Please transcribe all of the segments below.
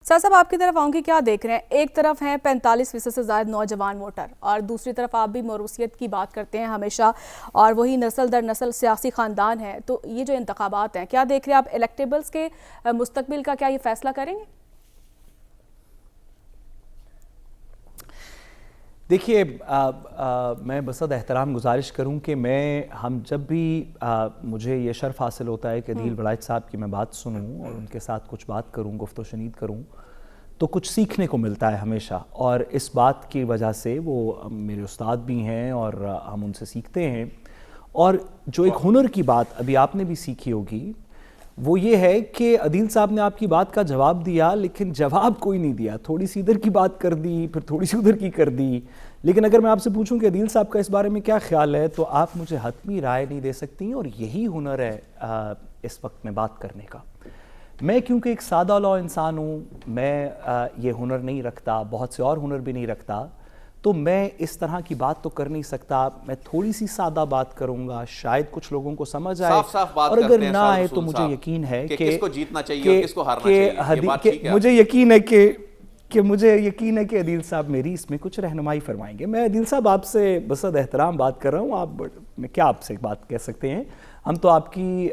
سر صاحب آپ کی طرف آؤں گی، کیا دیکھ رہے ہیں؟ ایک طرف ہیں 45% سے زائد نوجوان ووٹر، اور دوسری طرف آپ بھی موروثیت کی بات کرتے ہیں ہمیشہ، اور وہی نسل در نسل سیاسی خاندان ہے. تو یہ جو انتخابات ہیں، کیا دیکھ رہے ہیں آپ الیکٹیبلز کے مستقبل کا؟ کیا یہ فیصلہ کریں گے؟ دیکھیے، میں بصد احترام گزارش کروں کہ ہم جب بھی مجھے یہ شرف حاصل ہوتا ہے کہ عدیل وڑائچ صاحب کی میں بات سنوں اور ان کے ساتھ کچھ بات کروں، گفت و شنید کروں، تو کچھ سیکھنے کو ملتا ہے ہمیشہ. اور اس بات کی وجہ سے وہ میرے استاد بھی ہیں اور ہم ان سے سیکھتے ہیں. اور جو ایک ہنر کی بات ابھی آپ نے بھی سیکھی ہوگی، وہ یہ ہے کہ عدیل صاحب نے آپ کی بات کا جواب دیا، لیکن جواب کوئی نہیں دیا. تھوڑی سی ادھر کی بات کر دی، پھر تھوڑی سی ادھر کی کر دی. لیکن اگر میں آپ سے پوچھوں کہ عدیل صاحب کا اس بارے میں کیا خیال ہے، تو آپ مجھے حتمی رائے نہیں دے سکتی. اور یہی ہنر ہے اس وقت میں بات کرنے کا. میں کیونکہ ایک سادہ لو انسان ہوں، میں یہ ہنر نہیں رکھتا، بہت سے اور ہنر بھی نہیں رکھتا، تو میں اس طرح کی بات تو کر نہیں سکتا. میں تھوڑی سی سادہ بات کروں گا، شاید کچھ لوگوں کو سمجھ آئے، اور اگر نہ آئے تو مجھے یقین ہے کہ کس کو جیتنا چاہیے اور کس کو ہارنا چاہیے. یہ بات ٹھیک ہے. مجھے یقین ہے کہ عدیل صاحب میری اس میں کچھ رہنمائی فرمائیں گے. میں عدیل صاحب آپ سے بصد احترام بات کر رہا ہوں. میں کیا آپ سے بات کہہ سکتے ہیں؟ ہم تو آپ کی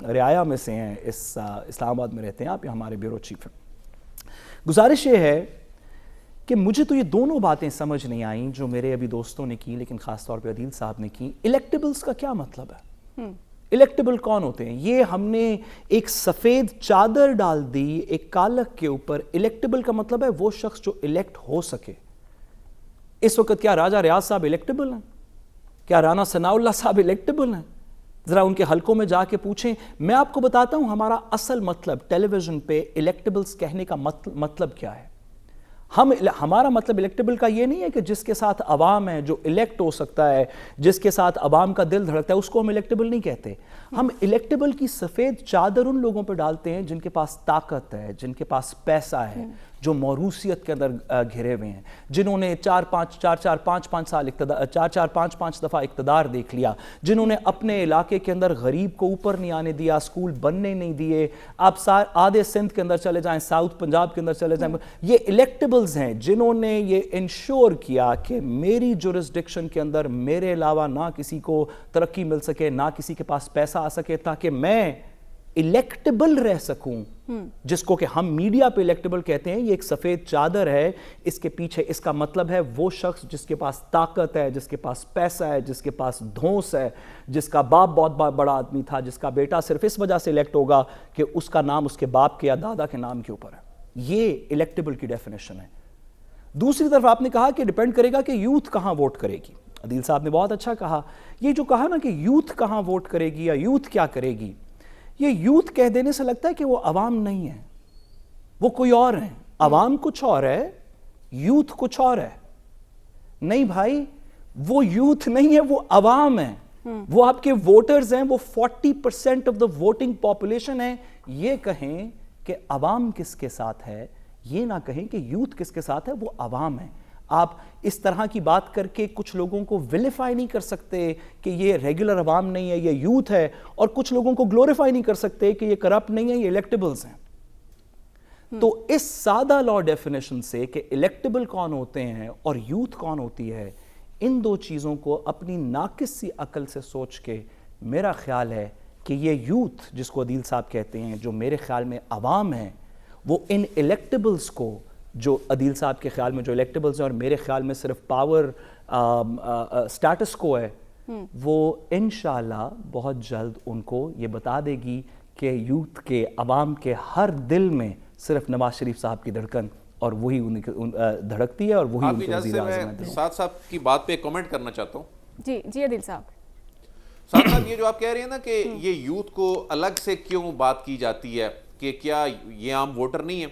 رعایا میں سے ہیں، اسلام آباد میں رہتے ہیں آپ، ہمارے بیورو چیف ہیں. گزارش یہ ہے کہ مجھے تو یہ دونوں باتیں سمجھ نہیں آئیں جو میرے ابھی دوستوں نے کی، لیکن خاص طور پہ عدیل صاحب نے کی. الیکٹیبلز کا کیا مطلب ہے؟ الیکٹیبل کون ہوتے ہیں؟ یہ ہم نے ایک سفید چادر ڈال دی ایک کالک کے اوپر. الیکٹیبل کا مطلب ہے وہ شخص جو الیکٹ ہو سکے. اس وقت کیا راجہ ریاض صاحب الیکٹیبل ہیں؟ کیا رانا ثناء اللہ صاحب الیکٹیبل ہیں؟ ذرا ان کے حلقوں میں جا کے پوچھیں. میں آپ کو بتاتا ہوں ہمارا اصل مطلب ٹیلی ویژن پہ الیکٹیبلز کہنے کا مطلب کیا ہے. ہمارا مطلب الیکٹیبل کا یہ نہیں ہے کہ جس کے ساتھ عوام ہے، جو الیکٹ ہو سکتا ہے، جس کے ساتھ عوام کا دل دھڑکتا ہے، اس کو ہم الیکٹیبل نہیں کہتے. ہم الیکٹیبل کی سفید چادر ان لوگوں پہ ڈالتے ہیں جن کے پاس طاقت ہے، جن کے پاس پیسہ ہے، جو موروثیت کے اندر گھرے ہوئے ہیں، جنہوں نے 4-5 دفعہ اقتدار دیکھ لیا، جنہوں نے اپنے علاقے کے اندر غریب کو اوپر نہیں آنے دیا، اسکول بننے نہیں دیے. آپ آدھے سندھ کے اندر چلے جائیں، ساؤتھ پنجاب کے اندر چلے جائیں، یہ الیکٹیبلز ہیں جنہوں نے یہ انشور کیا کہ میری جورسڈکشن کے اندر میرے علاوہ نہ کسی کو ترقی مل سکے، نہ کسی کے پاس پیسہ آ سکے، تاکہ میں الیکٹیبل رہ سکوں. جس کو کہ ہم میڈیا پہ الیکٹیبل کہتے ہیں. یہ ایک سفید چادر ہے، اس کے پیچھے اس کا مطلب ہے وہ شخص جس کے پاس طاقت ہے، جس کے پاس پیسہ ہے، جس کے پاس دھونس ہے، جس کا باپ بہت بڑا آدمی تھا، جس کا بیٹا صرف اس وجہ سے الیکٹ ہوگا کہ اس کا نام اس کے باپ کے یا دادا کے نام کے اوپر ہے. یہ الیکٹیبل کی ڈیفینیشن ہے. دوسری طرف آپ نے کہا کہ ڈیپینڈ کرے گا کہ یوتھ کہاں ووٹ کرے گی. عدیل صاحب نے بہت اچھا کہا. یہ جو کہا نا کہ یوتھ کہاں ووٹ کرے گی یا یوتھ کیا کرے گی، یہ یوتھ کہہ دینے سے لگتا ہے کہ وہ عوام نہیں ہے، وہ کوئی اور ہیں. عوام کچھ اور ہے، یوتھ کچھ اور ہے. نہیں بھائی، وہ یوتھ نہیں ہے، وہ عوام ہے. وہ آپ کے ووٹرز ہیں، وہ 40% آف دا ووٹنگ پاپولیشن ہے. یہ کہیں کہ عوام کس کے ساتھ ہے، یہ نہ کہیں کہ یوتھ کس کے ساتھ ہے، وہ عوام ہے. آپ اس طرح کی بات کر کے کچھ لوگوں کو ویلیفائی نہیں کر سکتے کہ یہ ریگولر عوام نہیں ہے، یہ یوتھ ہے، اور کچھ لوگوں کو گلوریفائی نہیں کر سکتے کہ یہ کرپٹ نہیں ہے، یہ الیکٹیبلز ہیں. تو اس سادہ لا ڈیفینیشن سے کہ الیکٹیبل کون ہوتے ہیں اور یوتھ کون ہوتی ہے، ان دو چیزوں کو اپنی ناقص سی عقل سے سوچ کے میرا خیال ہے کہ یہ یوتھ جس کو عدیل صاحب کہتے ہیں، جو میرے خیال میں عوام ہیں، وہ ان الیکٹیبلز کو، جو عدیل صاحب کے خیال میں جو الیکٹیبلز ہیں اور میرے خیال میں صرف پاور سٹیٹس کو ہے، وہ انشاءاللہ بہت جلد ان کو یہ بتا دے گی کہ یوتھ کے، عوام کے ہر دل میں صرف نواز شریف صاحب کی دھڑکن اور وہی دھڑکتی ہے اور وہی ان کو وزیر اعظم ہے. سعد صاحب کی بات پہ کمنٹ کرنا چاہتا ہوں. جی عدیل صاحب. سعد صاحب، یہ جو آپ کہہ رہے ہیں نا کہ یہ یوتھ کو الگ سے کیوں بات کی جاتی ہے کہ کیا یہ عام ووٹر نہیں ہے؟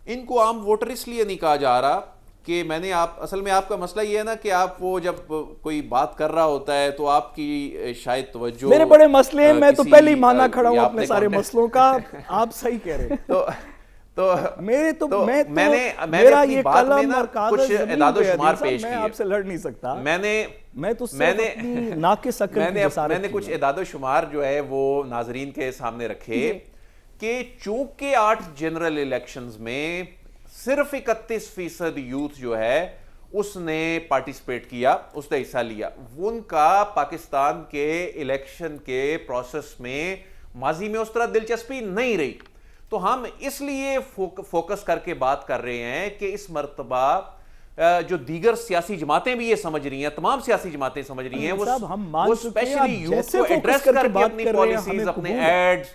ان کو عام ووٹر اس لیے نہیں کہا جا رہا کہ اصل میں آپ کا مسئلہ یہ ہے نا کہ آپ وہ جب کوئی بات کر رہا ہوتا ہے تو آپ کی شاید توجہ، میرے بڑے مسئلے ہیں، میں تو پہلے ہی مانا کھڑا ہوں اپنے سارے مسئلوں کا. آپ صحیح کہہ رہے ہیں. میں اپنی بات میں نا کچھ اعداد و شمار پیش کیے. میں آپ سے لڑ نہیں سکتا. میں نے کچھ اعداد و شمار جو ہے وہ ناظرین کے سامنے رکھے کہ چونکہ 8 جنرل الیکشنز میں صرف 31% یوتھ جو ہے اس نے پارٹیسپیٹ کیا, اس نے حصہ لیا, ان کا پاکستان کے الیکشن کے پروسیس میں ماضی میں اس طرح دلچسپی نہیں رہی. تو ہم اس لیے فوکس کر کے بات کر رہے ہیں کہ اس مرتبہ جو دیگر سیاسی جماعتیں بھی یہ سمجھ رہی ہیں, تمام سیاسی جماعتیں سمجھ رہی ہیں, وہ اسپیشلی یوتھ کو ایڈریس کر کے اپنی پالیسیز, اپنے ایڈز,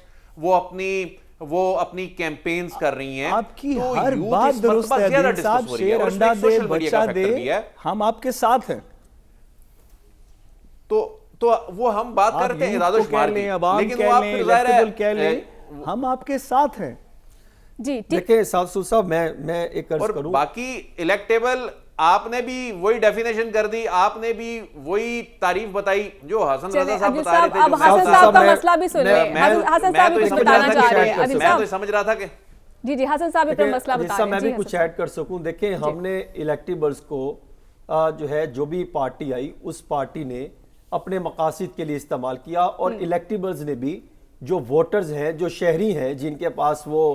وہ اپنی کیمپینز کر رہی ہیں. آپ کی ہر بات درست ہے عدیل صاحب, شیر انڈا دے بچہ دے, ہم آپ کے ساتھ ہیں. تو وہ ہم بات کرتے ہیں اعداد و شمار کی, لیکن وہ آپ پھر ظاہر ہے ہم آپ کے ساتھ ہیں. جی دیکھیں ساسو صاحب, میں ایک عرض کروں, اور باقی الیکٹیبل آپ نے بھی وہی ڈیفینیشن کر دی, آپ نے بھی وہی تعریف بتائی جو حسن رضا صاحب بتا رہے تھے. اب حسن صاحب کا مسئلہ بھی سن لیں, حسن صاحب بھی کچھ بتانا چاہ رہے ہیں. میں تو سمجھ رہا تھا کہ جی حسن صاحب اپنا مسئلہ بتا رہے ہیں. میں بھی کچھ ایڈ کر سکوں. دیکھیں ہم نے الیکٹیبلز کو جو ہے جو بھی پارٹی آئی اس پارٹی نے اپنے مقاصد کے لیے استعمال کیا, اور الیکٹیبلز نے بھی جو ووٹرز ہیں, جو شہری ہیں, جن کے پاس وہ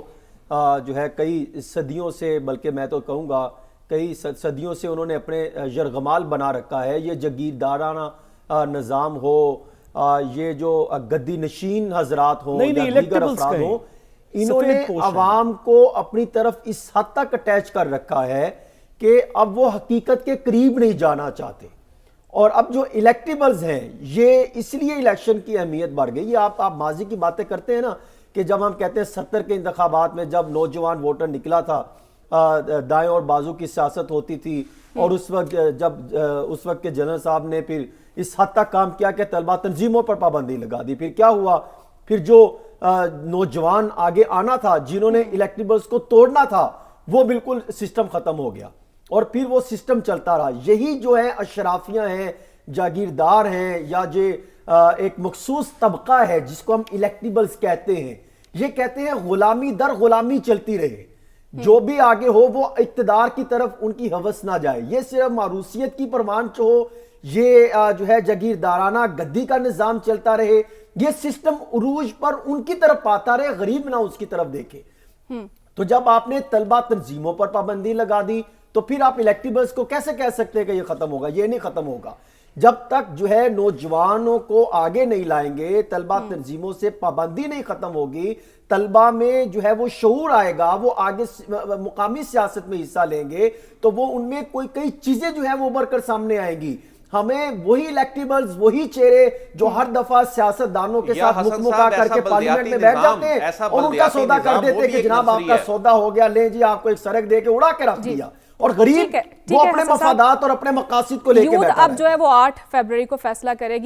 جو ہے کئی صدیوں سے, بلکہ میں تو کہوں گا کئی صدیوں سے انہوں نے اپنے یرغمال بنا رکھا ہے, یہ جگیردارانہ نظام ہو, یہ جو گدی نشین حضرات ہوں یا دیگر افراد ہوں, انہوں نے عوام کو اپنی طرف اس حد تک اٹیچ کر رکھا ہے کہ اب وہ حقیقت کے قریب نہیں جانا چاہتے. اور اب جو الیکٹیبلز ہیں, یہ اس لیے الیکشن کی اہمیت بڑھ گئی. یہ آپ ماضی کی باتیں کرتے ہیں نا, کہ جب ہم کہتے ہیں 70 کے انتخابات میں جب نوجوان ووٹر نکلا تھا, دائیں اور بازو کی سیاست ہوتی تھی, اور اس وقت جب اس وقت کے جنرل صاحب نے پھر اس حد تک کام کیا کہ طلبہ تنظیموں پر پابندی لگا دی. پھر کیا ہوا, پھر جو نوجوان آگے آنا تھا, جنہوں نے الیکٹیبلز کو توڑنا تھا, وہ بالکل سسٹم ختم ہو گیا, اور پھر وہ سسٹم چلتا رہا. یہی جو ہے اشرافیاں ہیں, جاگیردار ہیں, یا جو ایک مخصوص طبقہ ہے جس کو ہم الیکٹیبلز کہتے ہیں, یہ کہتے ہیں غلامی در غلامی چلتی رہے, جو بھی آگے ہو وہ اقتدار کی طرف ان کی ہوس نہ جائے. یہ صرف معروسیت کی پروان ہو, یہ جو ہے جگیردارانہ گدی کا نظام چلتا رہے, یہ سسٹم عروج پر ان کی طرف پاتا رہے, غریب نہ اس کی طرف دیکھے. تو جب آپ نے طلبہ تنظیموں پر پابندی لگا دی, تو پھر آپ الیکٹیبلز کو کیسے کہہ سکتے ہیں کہ یہ ختم ہوگا؟ یہ نہیں ختم ہوگا جب تک جو ہے نوجوانوں کو آگے نہیں لائیں گے, طلبہ تنظیموں سے پابندی نہیں ختم ہوگی, طلبہ میں جو ہے وہ شعور آئے گا, وہ آگے مقامی سیاست میں حصہ لیں گے, تو وہ ان میں کئی چیزیں جو ہے وہ ابھر کر سامنے آئیں گی. ہمیں وہی الیکٹیبلز, وہی چہرے جو ہر دفعہ سیاست دانوں کے ساتھ مکمکا کر کے پارلیمنٹ میں بیٹھ جاتے ہیں اور ان کا سودا کر دیتے کہ جناب آپ کا سودا ہو گیا, لیں جی آپ کو ایک سرک دے کے اڑا کے رکھ دیا, اور غریب وہ اپنے مفادات اور اپنے مقاصد کو لے کے بیٹھا ہے. اب جو ہے وہ 8 فروری کو فیصلہ کرے گی.